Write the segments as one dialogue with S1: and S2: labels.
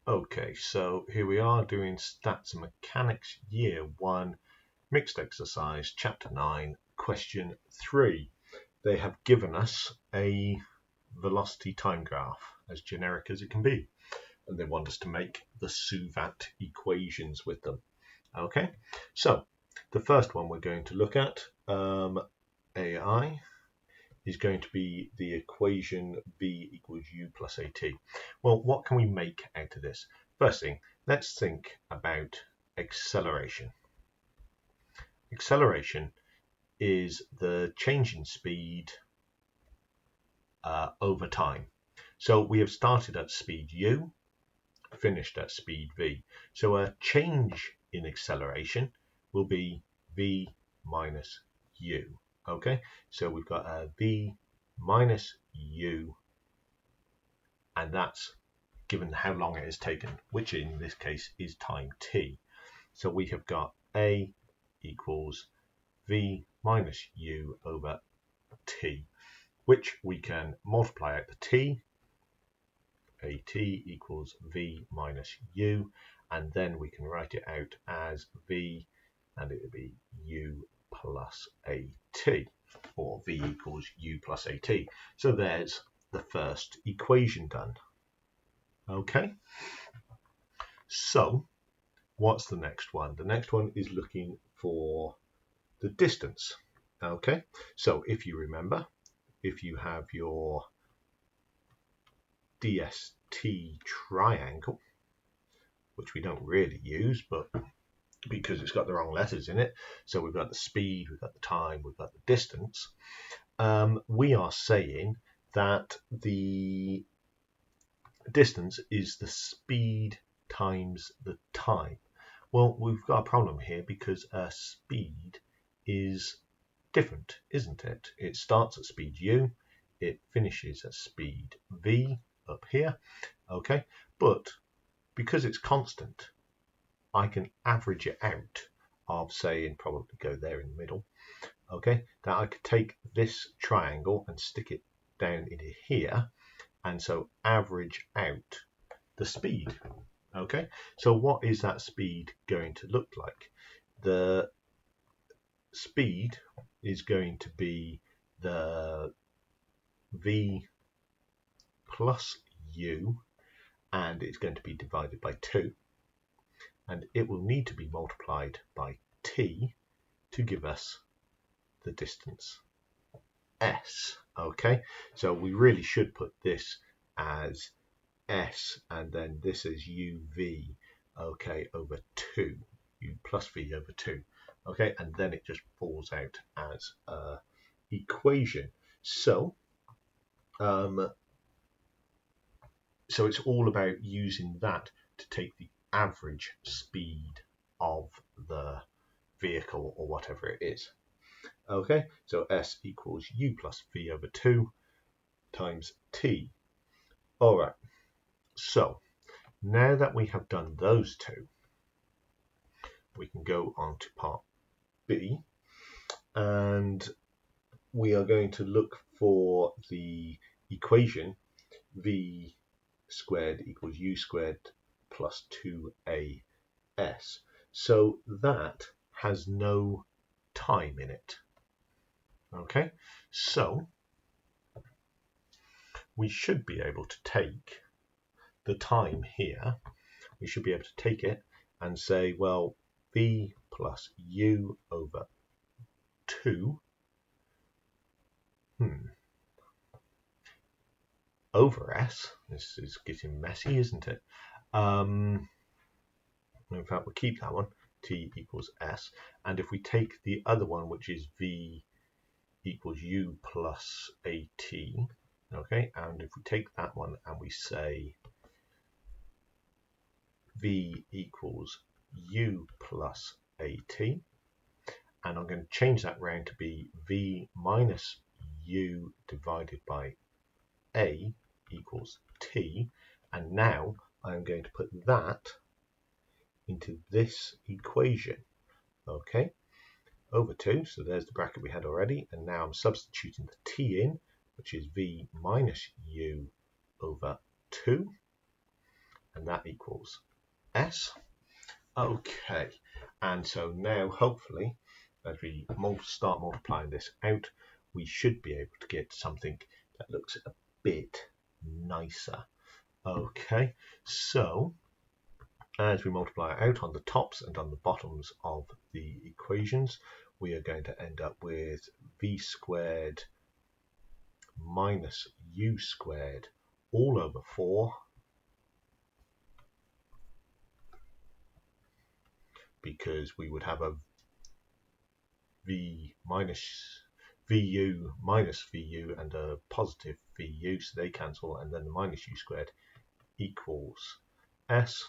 S1: Okay, so here we are doing Stats and Mechanics Year 1, Mixed Exercise, Chapter 9, Question 3. They have given us a velocity time graph, as generic as it can be, and they want us to make the Suvat equations with them. Okay, so the first one we're going to look at, AI, is going to be the equation v equals u plus at. Well, what can we make out of this? First thing, let's think about acceleration. Acceleration is the change in speed over time. So we have started at speed u, finished at speed v. So a change in acceleration will be v minus u. Okay, so we've got a v minus u, and that's given how long it has taken, which in this case is time t. So we have got a equals v minus u over t, which we can multiply out the t. At equals v minus u, and then we can write it out as v, and it would be u plus at, or v equals u plus at. So there's the first equation done. Okay, so what's the next one? The next one is looking for the distance. Okay, so if you remember, if you have your DST triangle, which we don't really use, but because it's got the wrong letters in it, so we've got the speed, we've got the time, we've got the distance, we are saying that the distance is the speed times the time. Well, we've got a problem here because speed is different, isn't it? It starts at speed u, it finishes at speed v up here, okay, but because it's constant, I can average it out of, say, and probably go there in the middle, okay, that I could take this triangle and stick it down into here, and so average out the speed. Okay, so what is that speed going to look like? The speed is going to be the v plus u, and it's going to be divided by 2, and it will need to be multiplied by t to give us the distance s. Okay, so we really should put this as s, and then this is uv, okay, over 2, u plus v over 2, okay, and then it just falls out as a equation. So so it's all about using that to take the average speed of the vehicle or whatever it is. Okay, so s equals u plus v over 2 times t. All right, so now that we have done those two, we can go on to part B, and we are going to look for the equation v squared equals u squared plus 2as. So that has no time in it. Okay, so we should be able to take the time here, we should be able to take it and say, well, v plus u over 2 over s. This is getting messy, isn't it? In fact, we'll keep that one, t equals s, and if we take the other one, which is v equals u plus at, okay, and if we take that one and we say v equals u plus at, and I'm going to change that round to be v minus u divided by a equals t, and now I'm going to put that into this equation, okay, over 2, so there's the bracket we had already, and now I'm substituting the t in, which is v minus u over 2, and that equals S. Okay, and so now hopefully as we start multiplying this out, we should be able to get something that looks a bit nicer. Okay, so as we multiply out on the tops and on the bottoms of the equations, we are going to end up with v squared minus u squared all over 4 because we would have a v minus vu minus vu and a positive vu, so they cancel, and then the minus u squared equals s.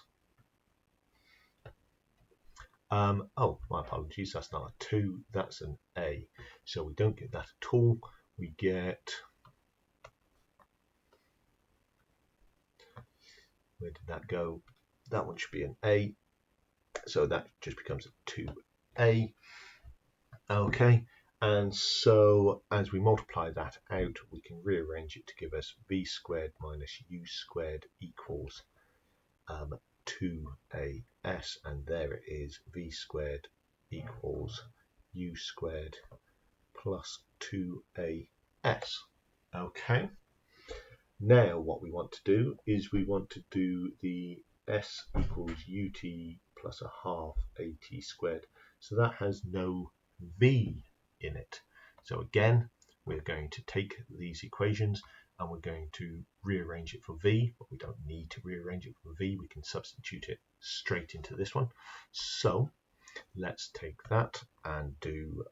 S1: Oh, my apologies, that's not a 2, that's an a, so we don't get that at all. We get, where did that go? That one should be an a, so that just becomes a 2a. Okay, and so as we multiply that out, we can rearrange it to give us v squared minus u squared equals 2as, and there it is, v squared equals u squared plus 2as. Okay, now what we want to do is we want to do the s equals ut plus a half at squared, so that has no v in it. So again, we're going to take these equations and we're going to rearrange it for v, but we don't need to rearrange it for v, we can substitute it straight into this one. So let's take that and do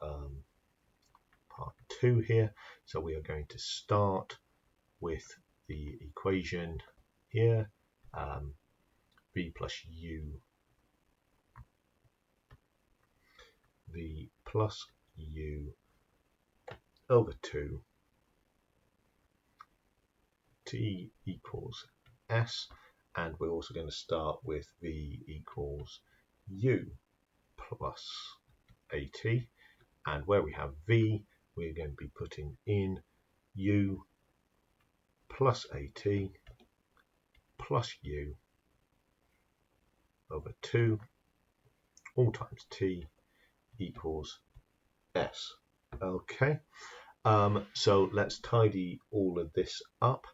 S1: part 2 here. So we are going to start with the equation here, v plus u, v plus u over 2, t equals s, and we're also going to start with v equals u plus at, and where we have v, we're going to be putting in u plus at plus u over 2 all times t equals s. Okay, so let's tidy all of this up.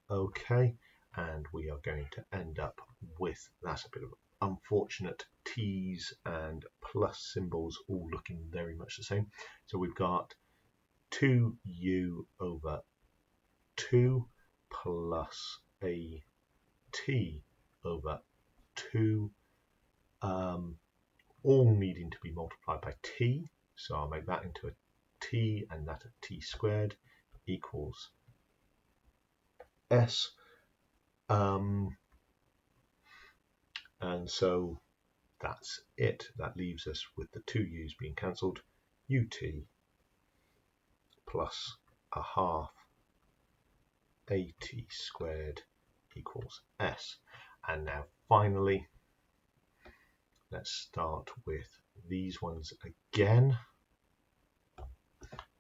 S1: Okay, and we are going to end up with, that's a bit of unfortunate, t's and plus symbols all looking very much the same. So we've got 2u over 2 plus a t over 2, all needing to be multiplied by t. So I'll make that into a t, and that a t squared equals s. And so that's it. That leaves us with the two u's being cancelled, ut plus a half at squared equals s. And now finally, let's start with these ones again.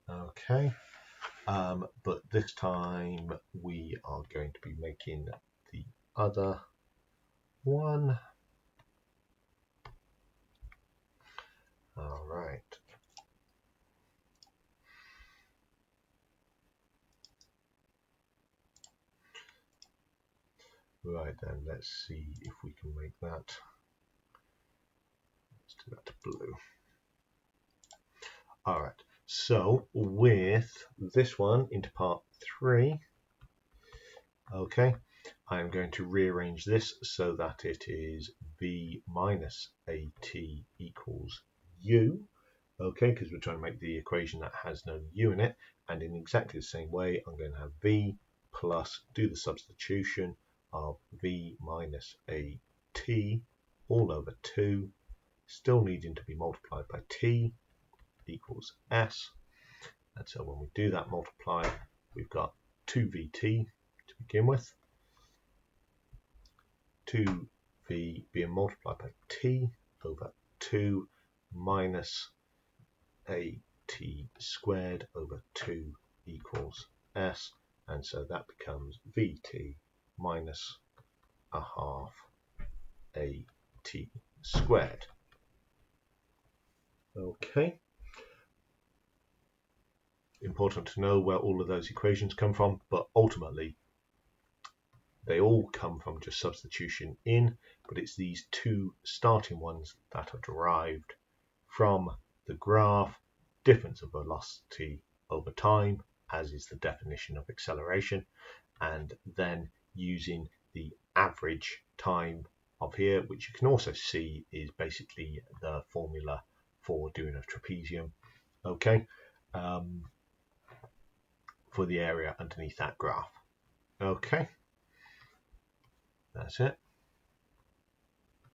S1: Okay, but this time we are going to be making the other one. All right. Right then, let's see if we can make that. Let's do that to blue. All right. So with this one into part 3, okay, I'm going to rearrange this so that it is v minus at equals u, okay, because we're trying to make the equation that has no u in it, and in exactly the same way, I'm going to have v plus, do the substitution of v minus at all over 2, still needing to be multiplied by t, equals s. And so when we do that multiply, we've got 2vt to begin with, 2v being multiplied by t over 2 minus at squared over 2 equals s, and so that becomes vt minus a half AT squared. Okay. Important to know where all of those equations come from, but ultimately they all come from just substitution in, but it's these two starting ones that are derived from the graph difference of velocity over time, as is the definition of acceleration, and then using the average time of here, which you can also see is basically the formula for doing a trapezium, okay, for the area underneath that graph. Okay, that's it.